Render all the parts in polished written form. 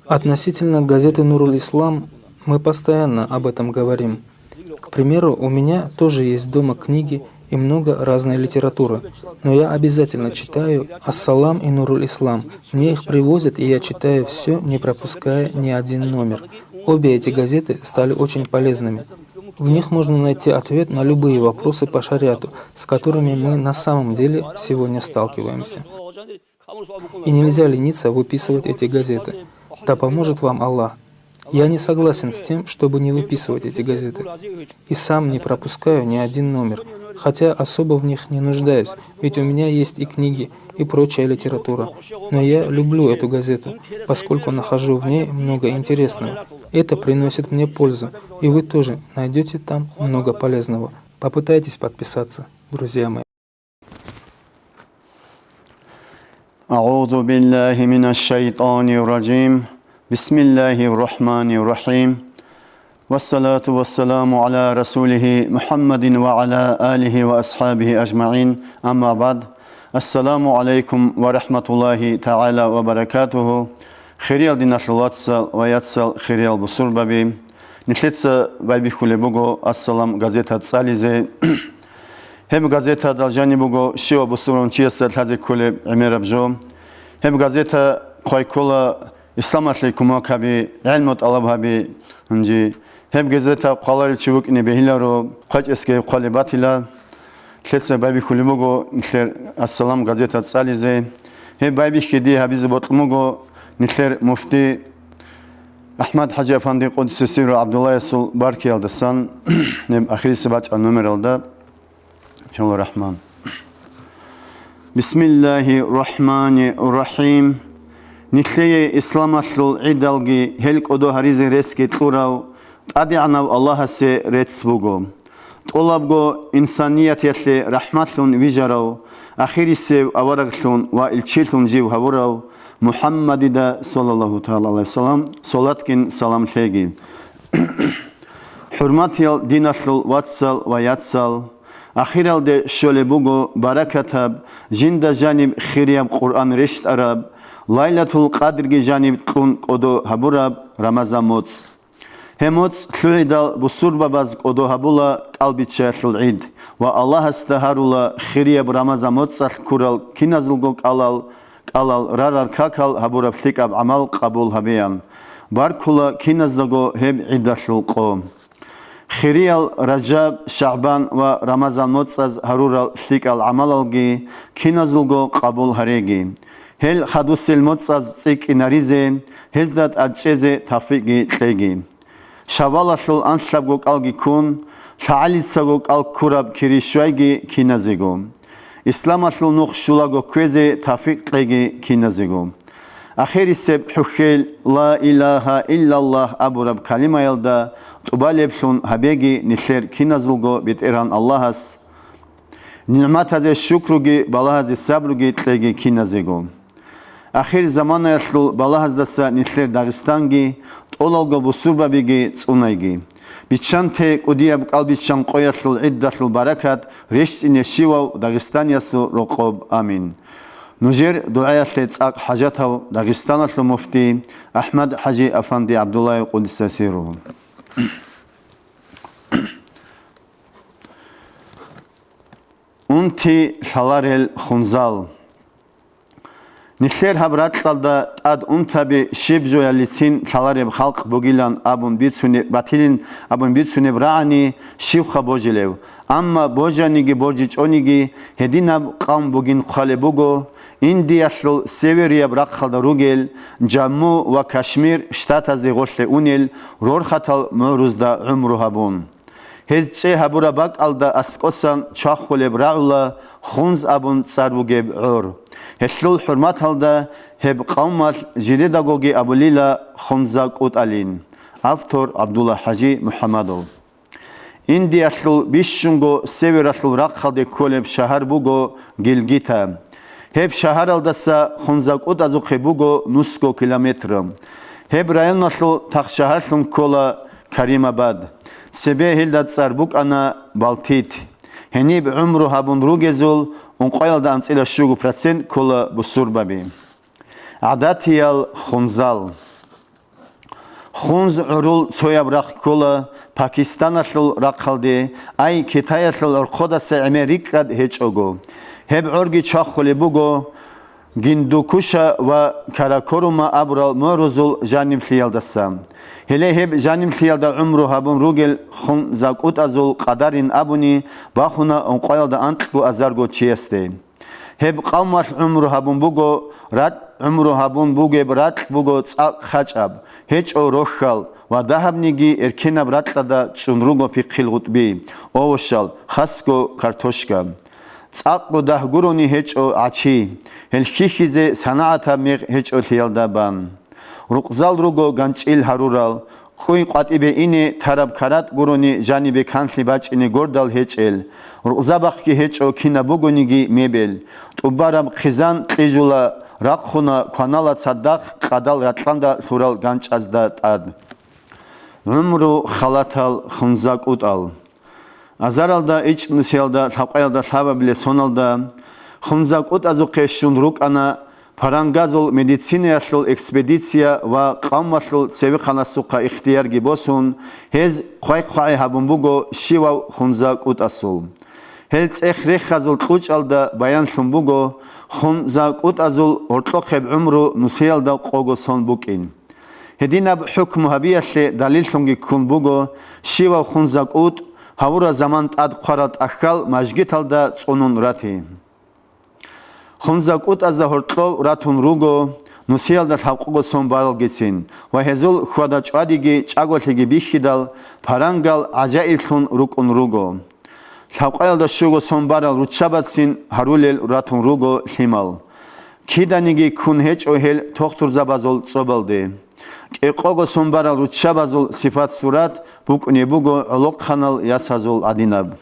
Относительно газеты «Нуруль Ислам» мы постоянно об этом говорим. К примеру, у меня тоже есть дома книги и много разной литературы, но я обязательно читаю «Ассалам» и «Нуруль Ислам». Мне их привозят, и я читаю все, не пропуская ни один номер. Обе эти газеты стали очень полезными. В них можно найти ответ на любые вопросы по шариату, с которыми мы на самом деле сегодня сталкиваемся. И нельзя лениться выписывать эти газеты. Да поможет вам Аллах. Я не согласен с тем, чтобы не выписывать эти газеты. И сам не пропускаю ни один номер, хотя особо в них не нуждаюсь, ведь у меня есть и книги, и прочая литература. Но я люблю эту газету, поскольку нахожу в ней много интересного. Это приносит мне пользу, и вы тоже найдете там много полезного. Попытайтесь подписаться, друзья мои. أعوذ بالله من الشيطان الرجيم بسم الله الرحمن الرحيم والصلاة والسلام على رسوله محمد وعلى آله وأصحابه أجمعين أما بعد السلام عليكم ورحمة الله تعالى وبركاته خيريال ديناشلواتسال وياتسال خيريال بسربابي نخلتسا بايبيخولي بوغو السلام غازيتا تساليزي هم газета должны буго шио бусурон чиеса тазе куле эмерабжо هم газета койкола исламатлей кумакаби илмот алабаби нжи هم газета қалар чук не бехиларо қач эске қалибатила хлеса баби хулимуго нхер ассалам газета цализе هم баби хиди хабиз ботлмуго нхер муфти Ахмад Хаджи Афанди Қудси Сиру Абдулла Ясул Барки алдасан нем ахири сабач номер алда Иншаллах Рахман. Бисмиллахи Рахмани Рахим. Нихлее исламашлул идалги хелк одо харизе рески тлурав тадианав Аллаха се рецбуго. Толабго инсаният ятле рахматлун вижарав ахири сев авараглун ва илчилтун жив хавурав Мухаммадида саллаллаху та'ала алейхи салам салаткин салам леги. Хурматиял динашлул ватсал ва ятсал Ахиралде шолебуго баракатаб, жинда жаниб хирияб Qur'an решт араб, лайлатул қадрги жаниб тлун кодо хабураб Рамазан моц. Хемоц тлуидал бусурбабаз кодо хабула калбича тлуид, ва Аллах астахарула хирияб Рамазан моцах курал киназулго калал рарар какал хабураб тликаб амал қабул хабиям. Баркула киназдаго хеб идашлул қом. خيريال رجب شعبان و رمضان موتساز هرورال ثيكال عملالگي كينازلگو قبول هريگي هل خدوسل موتساز تيك ناريزي هزدات اجيزي تفيقي تليگي شوالاشل انشلابگو قالگي كون شعاليتساگو قال كوراب كيري شويگي كينازيگو اسلاماشل نوخ شولاگو كويزي تفيق تليگي كينازيگو Ахири себ хухел ла илаха иллаллах абураб калима ялда тубалебшун хабеги нихер киназулго битеран Аллахас ниматазе шукруги балаhaze сабруги тлеги киназего Ахир замана яшлу балаhaздаса нихер Дагестанги толалго бусурбабиги цунайги бичанте кудияб калбичан qoyaшлу иддашлу баракат решине шивав Дагестаниясу роқоб амин نجير دعاء لتساق حاجته داغستان المفتي أحمد حجي أفندي عبد الله قدس سيره أنتي شلارل خنزال نخير هبرات لالدا أد أنتبي شبجو ياليتين شلارب خلق بوغيلان أبون بيتسوني باتيلين أبون بيتسوني براني شيوخا بوجيليو أما بوجانيجي بوجيج أونيجي هديناب قام بوغين خالبوغو Индияшлул северия бракхалда ругел, Джамму ва Кашмир штатазди гошле унел, рорхатал морузда умрухабун. Хезче хабура бак алда аскосан чаххуле браула хунз абун царбугеб ур. Хешлул хурмат алда хеб қаумал жидедагоги абулила хунзак уталин. Автор Абдулла Хаджи Мухаммадов. Индияшлул бишшунго северашлул ракхалде колеб шахар буго Гилгита. Хеб шахар алдаса хунзакут азуқи буго нуско километрам. Хеб район нашлу так шахарлун кола Каримабад. Себе хилдат царбук ана Балтит. Хениб умру хабун ругезул, унқоялда анцила шугу процент кола бусурбаби. Адатиял хунзал. Хунз урул цояб рахкола Пакистанашлул рахалде, ай Китаяшлул орходасе Америкад хечого. Хеб орги чахоле буго, Гиндукуша ва Каракорума абрал морозул жаним флиялдаса. Хеле хеб жаним флиялда умру хабун ругел хун закут азул qadarин абуни бахуна онқоялда антку азарго чиесте. Хеб қавмаш умру хабун буго рад умру хабун буге брат буго цақ хачаб. Хеч о рошал ва дахабниги эркенаб ратлада чунруго пиқхил гутби. Овошал хаско картошка. Цақго дахгурони хеч о ачи. Хел хихизе санаата меғ хеч о лиялдабан. Руқзал руго ганчил харурал. Хуй қатибе ине тараб карат гурони жанибе канли бачини гордал хечел. Руқзабах ки хеч о кина бугониги мебел. Тубараб хизан қижула рақхуна канала цаддақ қадал ратланда турал ганч азда тад. Умру халатал хунзак утал. Азаралда ич мусиалда тақайалда сабабле соналда. Хунзак ут азу қешшун рукана Парангазул медицинияшлул экспедиция ва қаммашлул цевиқанасуқа ихтиярги босун, хез қой-қой хабунбуго шива хунзак утасул. Хелц эхрехазул қучалда баяншлунбуго, хунзак утазул ортлоқеб умру нусиялда қого сон букин. Хединаб хукму хабияшле далилшунги кунбуго, шива хунзак ут, хавура замант ад қарат ахкал мажгиталда цунун рати. Хунзак ут азда хортлов ратун руго, нусиялда хақуго сон барал гецин, ва хезул хуадачадиги чаголиги бихидал, парангал ажаилхун рукун руго. Хақаялда шуго сон барал ручабатсин, харулел ратун руго химал. Киданиги кун хеч охел тохтур забазол цобалде. Эқого сон барал ручабазол сифат сурат, букуне буго олоқ ханал ясазол адинаб.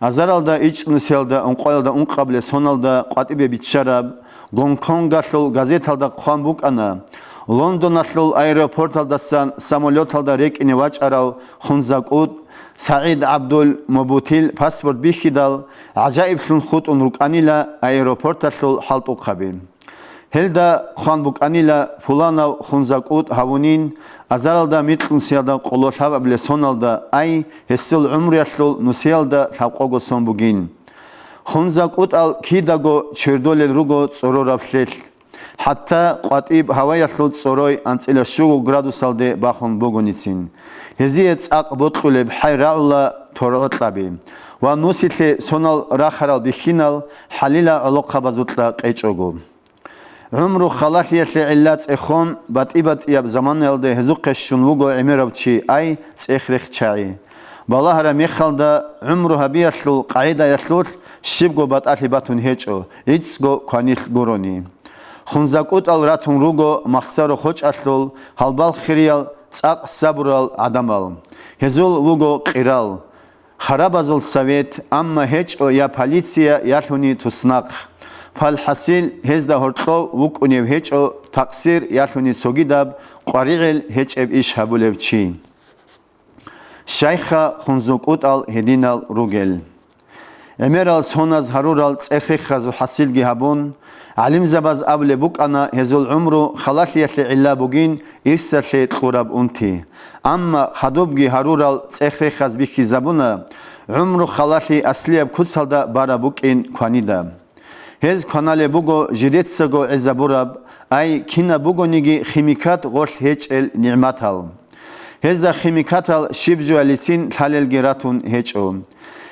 Азаралда ич нусиялда онқоялда онқабле соналда қатибе бичараб, Гонконгашлул газеталда қуан букана, Лондонашлул аэропорталдасан самолеталда рекине вачарав хунзак ут, Саид Абдул Мобутил паспорт бихидал, ажаибшлун худ унруканила аэропорташлул халту қаби. Хелда хан буканила фуланав хунзак ут хавунин, Азаралда митл нусиялда қолошав абле соналда ай хессил умрияшлул нусиялда хавқого сон бугин. Хунзак ут ал кидаго чердолел руго цорорабшлел. Хатта қатиб хаваяшлул цорой анцила шугу градусалде бахон бугуницин. Хезиет цақ ботқулеб хайраула торотлаби. Ва нуситле сонал рахарал бихинал халила алоқабазутла қечогу. Умру халахияшле иллац эхон батибат яб заманелде хезуқешшун вуго эмирабчи ай цехрех чаи. Балахара мехалда умру хабияшлул қаида яшлул шибго батахи батун хечо, ицго кванил гурони. Хунзакут ал ратун руго махсару хоч ашлул, халбал хириял цақ сабурал адамал. Хезул вуго қирал. Харабазул совет, амма хечо я полиция яшлуни туснақ. Фалхасил хезда хортлов вукунев хечо тақсир яшлуни согидаб қваригил хечеб иш хабулевчи. Шайха хунзукут ал хединал ругел. Эмерал соназ харурал цехрехазу хасилги хабун, алим забаз авле букана хезул умру халахияшле илла бугин ирсашле тхураб унти. Амма хадубги харурал цехрехаз бихи забуна, умру халахи аслияб кусалда бара букин кванида. Хез канале буго жидетсаго эзабураб, ай кина бугониги химикат гош хечел ни'матал. Хезда химикатал шибжу алисин талел гератун хечо.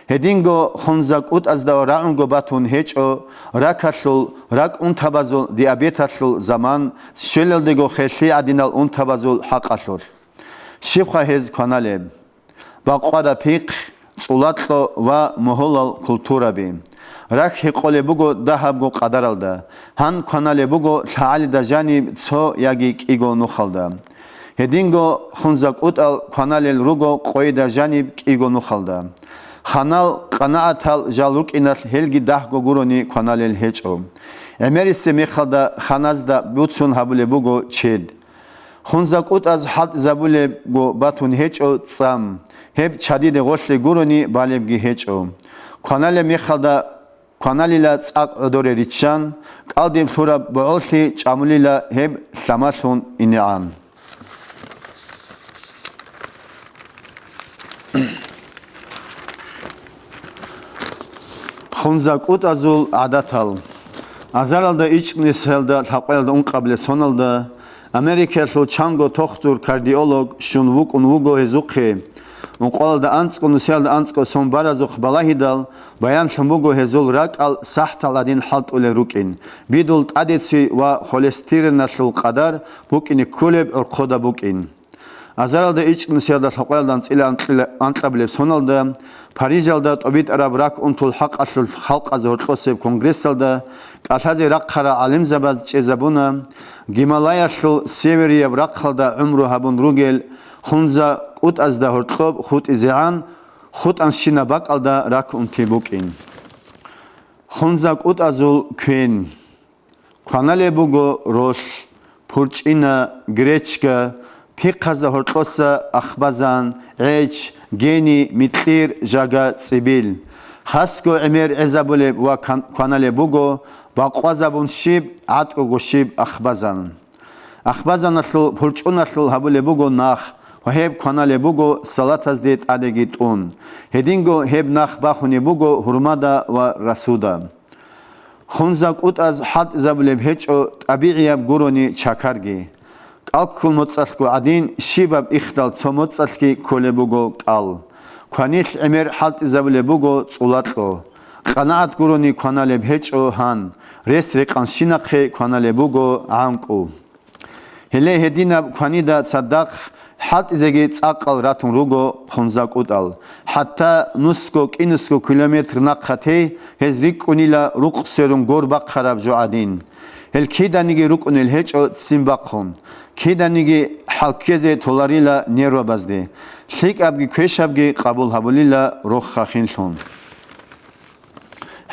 Хединго хунзак ут азда раунго батун хечо, ракашлул, рак унтабазул диабеташлул заман, шелелдего хешли адинал унтабазул хақашлул. Шибха хез канале. Бақвада пиқ, цулатло ва мухолал культураби. Рак хиқоле буго дахабго qadaralda. Хан канале буго шаалида жани цо яги киго нухалда. Хединго хунзак ут ал каналел руго қойда жани киго нухалда. Ханал қанаатал жалрук инал хелги дахго гурони каналел хечо. Эмерисе мехалда ханазда бутсун хабуле буго чед. Хунзак ут аз хат забуле го батун хечо цам. Хеб чадиде гошле гурони балебги хечо. Канале мехалда ქანალილა წაყ ოდორე რიჩან კალდი მთურა ბოლთი ჭამულილა ჰებ სამასუნ ინეან ხუნზა კუტაზულ ადათალ აზარალდა იჭნისელდა თაყველდა უნყაბლე სონალდა ამერიკასო ჩანგო თოხტურ კარდიოლოგ შუნ ვუკუნ ვუგო ეზუყე უნყალდა ანწყუნსელდა ანწყო სომბარაზო ხბალაჰიდალ ბაიან შმუგო ეზულ რაკალ საჰტალადინ ჰალტულე რუკინ ბიდულ ტადეცი ვა холестеринასულ ყადარ ბუკინი ქულებ ორხოდა ბუკინ აზარალდა იჭნისელდა თაყველდან წილა ანყაბლე სონალდა ფარიზალდა ტობით არაბ რაკ უნთულ ჰაყასულ ხალყაზე ორყოსებ კონგრესალდა კათაზე რақხარა ალიმზაბად ჭეზაბუნა გიმალაიაშულ სევერია ბრақხალდა უმრო ჰაბუნ რუგელ ხუნზა კუტაზდა ჰორტყობ ხუტიზან ხუტან შინა ბაკალდა რაკ უნთი ბუკინ ხუნზა კუტაზულ ქვენ ქანალებუგო როშ ფურჭინა გრეჩკა ფიყაზა ჰორტყოსა ახბაზან ეჩ გენი მიტყირ ჟაგა ციბილ ხასკო ემერ ეზაბულე ვა ქანალებუგო ბაყვაზაბუნ შიბ ატყუგო შიბ ახბაზან ახბაზანაშულ ფურჭუნაშულ ჰაბულებუგო ნახ ჰებ ქანალებუგო სალათაზდეთ ადეგიტუნ ჰედინგო ჰებ ნახ ბახუნებუგო ჰურმადა ვა расуда ხუნზა კუტაზ ჰატ ზაბულებ ჰეჭო ტაბიიაბ გურონი ჩაქარგი კალკულ მოწალკო ადინ შიბაბ იხდალ ცომოწალკი ქოლებუგო კალ ქანიხ ემერ ჰალტ ზაბულებუგო წულატყო ყანაათ გურონი ქანალებ ჰეჭო ჰან რეს რეყან შინახე ქანალებუგო ანკუ ჰელე ჰედინა ქანიდა ცადახ ჰალტ ზეგი წაყალ რათუნ რუგო ხუნზა კუტალ ჰატა ნუსკო კინუსკო კილომეტრ ნახათე ჰეზრი კუნილა რუყსერუნ გორბა ხარაბ ჯო ადინ ჰელ ქიდანიგი რუკუნელ ჰეჭო სიმბახონ ქიდანიგი ჰალკეზე თოლარილა ნერვაბაზდე ლიკაბგი ქვეშაბგი ყაბულ ჰაბულილა როხახინშონ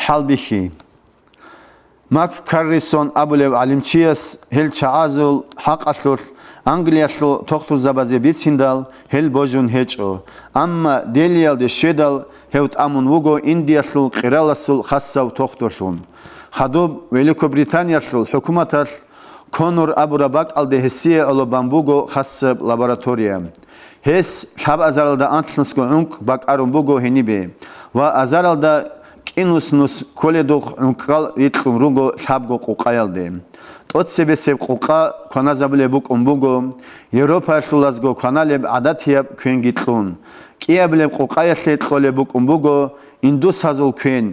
ჰალბიხი მაკ კარრისონ აბულევ ალიმჩიას ჰელ ჩააზულ ჰაყაშურ ანგლიაშო თოხტურ ზაბაზე ბიცინდალ ჰელ ბოჟუნ ჰეჭო ამა დელიალდე შედალ ჰევთ ამუნ ვუგო ინდიაშულ ყირალასულ ხასსავ თოხტურშუნ ხადობ ველიკობრიტანიაშულ ჰუკუმათაშ კონორ აბურაბაკ ალდე ჰესია ალობამბუგო ხასსაბ ლაბორატორია ჰეს შაბ აზარალდა ანტნსკო უნკ ბაკარუმ ბუგო ჰენიბე ვა აზარალდა კინუსნუს კოლედოხ უნკალ რიტყუმ რუგო შაბგო ყუყაялდე ტოცებესებ ყუყა ქანაზაბლებუ კუმბუგო ევროპაშულაზგო ქანალებ ადათია ქვენგიტყუნ კიაბლებ ყუყაიაშე ტყოლებუ კუმბუგო ინდუსაზულ ქვენ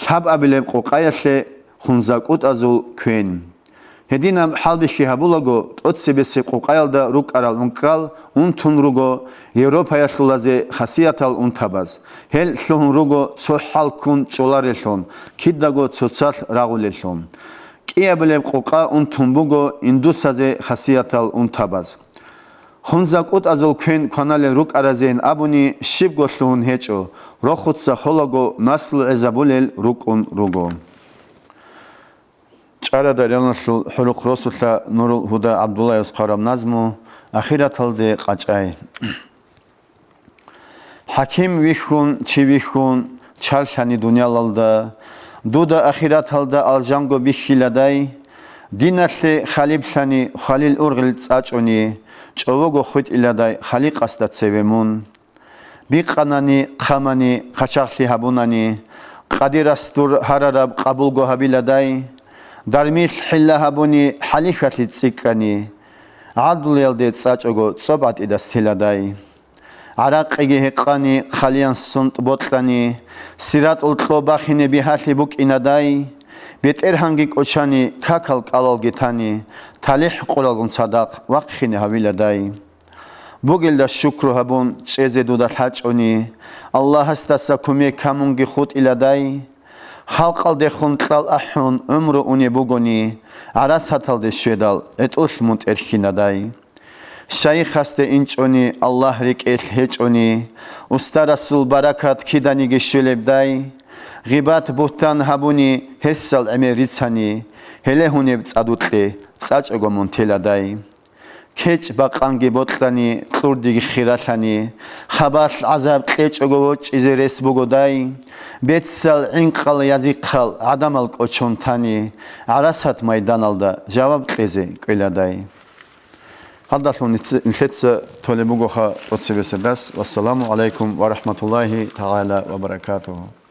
შაბ აბლებ ყუყაიაშე ხუნზა კუტაზულ ქვენ ჰედინამ ჰალბიში ჰაბულაგო ტოცებესებ ყუყაялდა რუკარალ უნკალ უნთუნ რუგო ევროპაშულაზე ხასიათალ უნთაბაზ ჰელ შუნ რუგო ცოჰალკუნ წოლარელონ ქიდაგო ცოცალ რაღულელონ კიაბლებ ყუყა უნთუმბუგო ინდუსაზე ხასიათალ უნთაბაზ ხუნზა კუტაზულ ქვენ ქანალე რუკარაზენ აბუნი შიბგოშლუნ ჰეჭო როხუცა ხოლოგო მასლ ეზაბულელ რუკუნ რუგო ჭარადა რენაშულ ჰურუხ როსულა ნურულ ჰუდა აბდულაევს ყარამ ნაზმუ ახირათალდე ყაჭაი ჰაკიმ ვიხუნ ჩივიხუნ ჩალშანი დუნიალალდა დუდა ახირათალდა ალჟანგო ბიხილადაი დინაშე ხალიფშანი ხალილ ურღილ წაჭონი ჭოვოგო ხვიტილადაი ხალიყასდა ცევემუნ ბიყანანი ხამანი ხაჩახლი ჰაბუნანი ყადირასტურ ჰარარაბ ყაბულგო ჰაბილადაი დარმის ჰილა ჰაბუნი ჰალიხათი ციკანი ადლელდე წაჭოგო წობატი და სტილადაი არაყიგი ჰეყანი ხალიან სუნტ ბოტლანი სირატულ ტლობახინე ბიჰალი ბუკინადაი ბეტერჰანგი კოჩანი ქაქალ კალალგეთანი თალih ყურალგუნ სადაყ ვაყხინე ჰავილადაი ბოგელდა შუქრო ჰაბუნ წეზედუდა ჰაჭონი ალლაჰასტასა კუმე კამუნგი ხუტილადაი ხალყალდე ხუნტალ აჰუნ უმრო უნე ბუგონი არასათალდე შვედალ ეტოს მუნტ ერხინადაი შაიხასტე ინჭონი ალლაჰ რიკელ ჰეჭონი უსტარასულ ბარაკათ ქიდანიგი შულებდაი ღიბათ ბუთან ჰაბუნი ჰესალ ემერიცანი ჰელეჰუნებ წადუტყე წაჭეგო მონთელადაი Keç bakangi botlani turdigi khiratlani khabar azab keç ogovoch izeres bogoday betsal inqal yaziqal adamal qochontani arasat maydanalda cevap qeze qeladay Haddathun nitsetsa tolebugoha otsevesedas. Wassalamu alaikum wa rahmatullahi ta'ala wa barakatuhu.